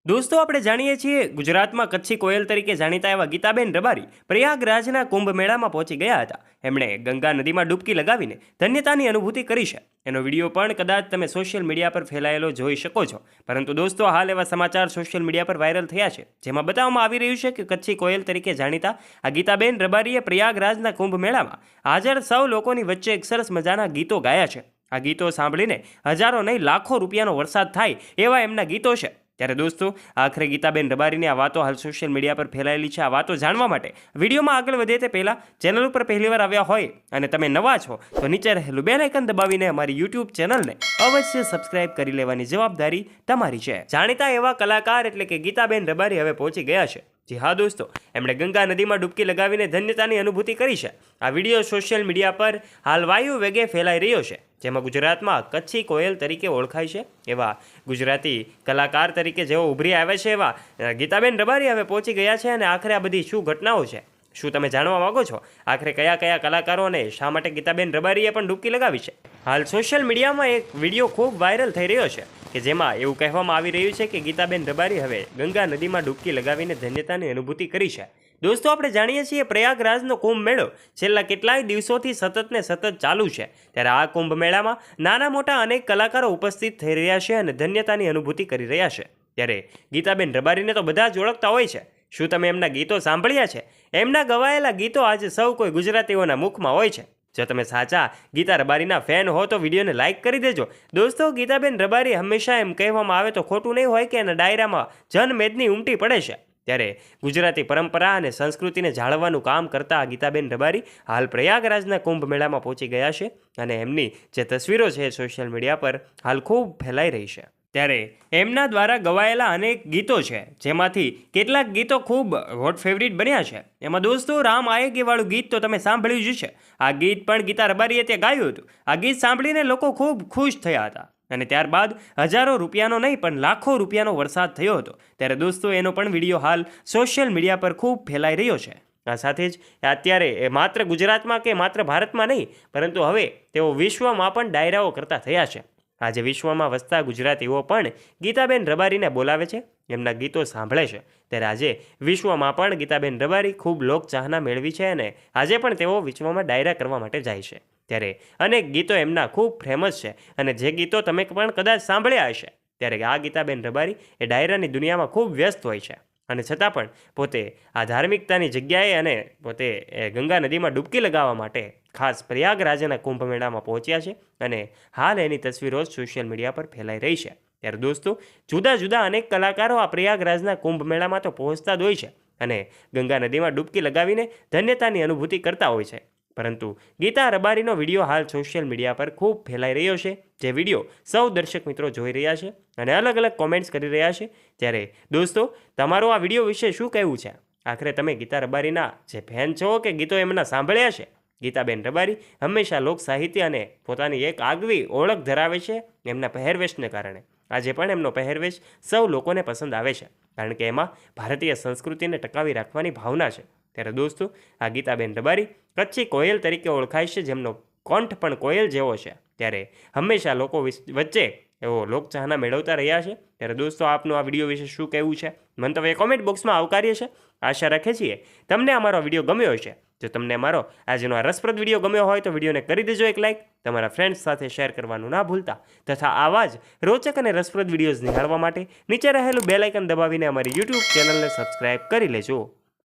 દોસ્તો આપણે જાણીએ છીએ ગુજરાતમાં કચ્છી કોયલ તરીકે જાણીતા એવા ગીતાબેન રબારી પ્રયાગરાજના કુંભ મેળામાં પહોંચી ગયા હતા. એમણે ગંગા નદીમાં ડૂબકી લગાવીને ધન્યતાની અનુભૂતિ કરી છે. એનો વિડીયો પણ કદાચ તમે સોશિયલ મીડિયા પર ફેલાયેલો જોઈ શકો છો. પરંતુ દોસ્તો હાલ એવા સમાચાર સોશિયલ મીડિયા પર વાયરલ થયા છે, જેમાં બતાવવામાં આવી રહ્યું છે કે કચ્છી કોયલ તરીકે જાણીતા આ ગીતાબેન રબારીએ પ્રયાગરાજના કુંભ મેળામાં હાજર સૌ લોકોની વચ્ચે એક સરસ મજાના ગીતો ગાયા છે. આ ગીતો સાંભળીને હજારો નહીં લાખો રૂપિયાનો વરસાદ થાય એવા એમના ગીતો છે. ત્યારે દોસ્તો આખરે ગીતાબેન રબારીની આ વાતો હાલ સોશિયલ મીડિયા પર ફેલાયેલી છે. આ વાતો જાણવા માટે વિડીયોમાં આગળ વધે તે પહેલાં ચેનલ ઉપર પહેલીવાર આવ્યા હોય અને તમે નવા છો તો નીચે રહેલું બેલ આઇકન દબાવીને અમારી યુટ્યુબ ચેનલને અવશ્ય સબસ્ક્રાઇબ કરી લેવાની જવાબદારી તમારી છે. જાણીતા એવા કલાકાર એટલે કે ગીતાબેન રબારી હવે પહોંચી ગયા છે. જી હા દોસ્તો, એમણે ગંગા નદીમાં ડૂબકી લગાવીને ધન્યતાની અનુભૂતિ કરી છે. આ વિડીયો સોશિયલ મીડિયા પર હાલ વાયુ વેગે ફેલાઈ રહ્યો છે, જેમાં ગુજરાતમાં કચ્છી કોયલ તરીકે ઓળખાય છે એવા ગુજરાતી કલાકાર તરીકે જેઓ ઉભરી આવે છે એવા ગીતાબેન રબારી હવે પહોંચી ગયા છે. અને આખરે આ બધી શું ઘટનાઓ છે, શું તમે જાણવા માંગો છો? આખરે કયા કયા કલાકારો અને શા માટે ગીતાબેન રબારીએ પણ ડૂબકી લગાવી છે? હાલ સોશિયલ મીડિયામાં એક વિડીયો ખૂબ વાયરલ થઈ રહ્યો છે કે જેમાં એવું કહેવામાં આવી રહ્યું છે કે ગીતાબેન રબારી હવે ગંગા નદીમાં ડૂબકી લગાવીને ધન્યતાની અનુભૂતિ કરી છે. દોસ્તો આપણે જાણીએ છીએ પ્રયાગરાજનો કુંભ મેળો છેલ્લા કેટલાય દિવસોથી સતત ચાલુ છે. ત્યારે આ કુંભ મેળામાં નાના મોટા અનેક કલાકારો ઉપસ્થિત થઈ રહ્યા છે અને ધન્યતાની અનુભૂતિ કરી રહ્યા છે. ત્યારે ગીતાબેન રબારીને તો બધા જ ઓળખતા હોય છે. શું તમે એમના ગીતો સાંભળ્યા છે? એમના ગવાયેલા ગીતો આજે સૌ કોઈ ગુજરાતીઓના મુખમાં હોય છે. જો તમે સાચા ગીતા રબારીના ફેન હો તો વિડીયોને લાઇક કરી દેજો. દોસ્તો ગીતાબેન રબારી હંમેશા એમ કહેવામાં આવે તો ખોટું નહીં હોય કે એના ડાયરામાં જનમેદની ઉમટી પડે છે. ત્યારે ગુજરાતી પરંપરા અને સંસ્કૃતિને જાળવવાનું કામ કરતા ગીતાબેન રબારી હાલ પ્રયાગરાજના કુંભ મેળામાં પહોંચી ગયા છે અને એમની જે તસવીરો છે સોશિયલ મીડિયા પર હાલ ખૂબ ફેલાઈ રહી છે. ત્યારે એમના દ્વારા ગવાયેલા અનેક ગીતો છે, જેમાંથી કેટલાક ગીતો ખૂબ હોટ ફેવરિટ બન્યા છે. એમાં દોસ્તો રામ આયેગે વાળું ગીત તો તમે સાંભળ્યું જ છે. આ ગીત પણ ગીતા રબારીએ ત્યાં ગાયું હતું. આ ગીત સાંભળીને લોકો ખૂબ ખુશ થયા હતા અને ત્યારબાદ હજારો રૂપિયાનો નહીં પણ લાખો રૂપિયાનો વરસાદ થયો હતો. ત્યારે દોસ્તો એનો પણ વિડીયો હાલ સોશિયલ મીડિયા પર ખૂબ ફેલાઈ રહ્યો છે. આ સાથે જ અત્યારે માત્ર ગુજરાતમાં કે માત્ર ભારતમાં નહીં પરંતુ હવે તેઓ વિશ્વમાં પણ ડાયરાઓ કરતા થયા છે. આજે વિશ્વમાં વસતા ગુજરાતીઓ પણ ગીતાબેન રબારીને બોલાવે છે, એમના ગીતો સાંભળે છે. ત્યારે આજે વિશ્વમાં પણ ગીતાબેન રબારી ખૂબ લોકચાહના મેળવી છે અને આજે પણ તેઓ વિશ્વમાં ડાયરા કરવા માટે જાય છે. ત્યારે અનેક ગીતો એમના ખૂબ ફેમસ છે અને જે ગીતો તમે પણ કદાચ સાંભળ્યા હશે. ત્યારે આ ગીતાબેન રબારી એ ડાયરાની દુનિયામાં ખૂબ વ્યસ્ત હોય છે અને છતાં પણ પોતે આ ધાર્મિકતાની જગ્યાએ અને પોતે ગંગા નદીમાં ડૂબકી લગાવવા માટે ખાસ પ્રયાગરાજના કુંભ મેળામાં પહોંચ્યા છે અને હાલ એની તસવીરો સોશિયલ મીડિયા પર ફેલાઈ રહી છે. ત્યારે દોસ્તો જુદા જુદા અનેક કલાકારો આ પ્રયાગરાજના કુંભ મેળામાં તો પહોંચતા જ હોય છે અને ગંગા નદીમાં ડૂબકી લગાવીને ધન્યતાની અનુભૂતિ કરતા હોય છે. પરંતુ ગીતા રબારીનો વિડીયો હાલ સોશિયલ મીડિયા પર ખૂબ ફેલાઈ રહ્યો છે, જે વિડીયો સૌ દર્શક મિત્રો જોઈ રહ્યા છે અને અલગ અલગ કોમેન્ટ્સ કરી રહ્યા છે. ત્યારે દોસ્તો તમારો આ વિડીયો વિશે શું કહેવું છે? આખરે તમે ગીતા રબારીના જે ફેન છો કે ગીતો એમના સાંભળ્યા છે? ગીતાબેન રબારી હંમેશા લોક સાહિત્ય અને પોતાની એક આગવી ઓળખ ધરાવે છે એમના પહેરવેશને કારણે. આજે પણ એમનો પહેરવેશ સૌ લોકોને પસંદ આવે છે, કારણ કે એમાં ભારતીય સંસ્કૃતિને ટકાવી રાખવાની ભાવના છે. ત્યારે દોસ્તો આ ગીતાબેન રબારી કચ્છી કોયલ તરીકે ઓળખાય છે, જેમનો કંઠ પણ કોયલ જેવો છે. ત્યારે હંમેશા લોકો વચ્ચે એવો લોકચાહના મેળવતા રહ્યા છે. ત્યારે દોસ્તો આપનું આ વિડીયો વિશે શું કહેવું છે? મંતવ્ય કોમેન્ટ બોક્સમાં આવકારીએ છીએ. આશા રાખીએ છીએ તમને અમારો વિડીયો ગમ્યો હશે. જો તમને અમારો આજનો આ રસપ્રદ વિડીયો ગમ્યો હોય તો વિડીયોને કરી દેજો એક લાઇક, તમારા ફ્રેન્ડ્સ સાથે શેર કરવાનું ના ભૂલતા તથા આવા જ રોચક અને રસપ્રદ વિડીયોઝ નિહાળવા માટે નીચે રહેલું બેલ આઇકન દબાવીને અમારી યુટ્યુબ ચેનલને સબસ્ક્રાઇબ કરી લેજો.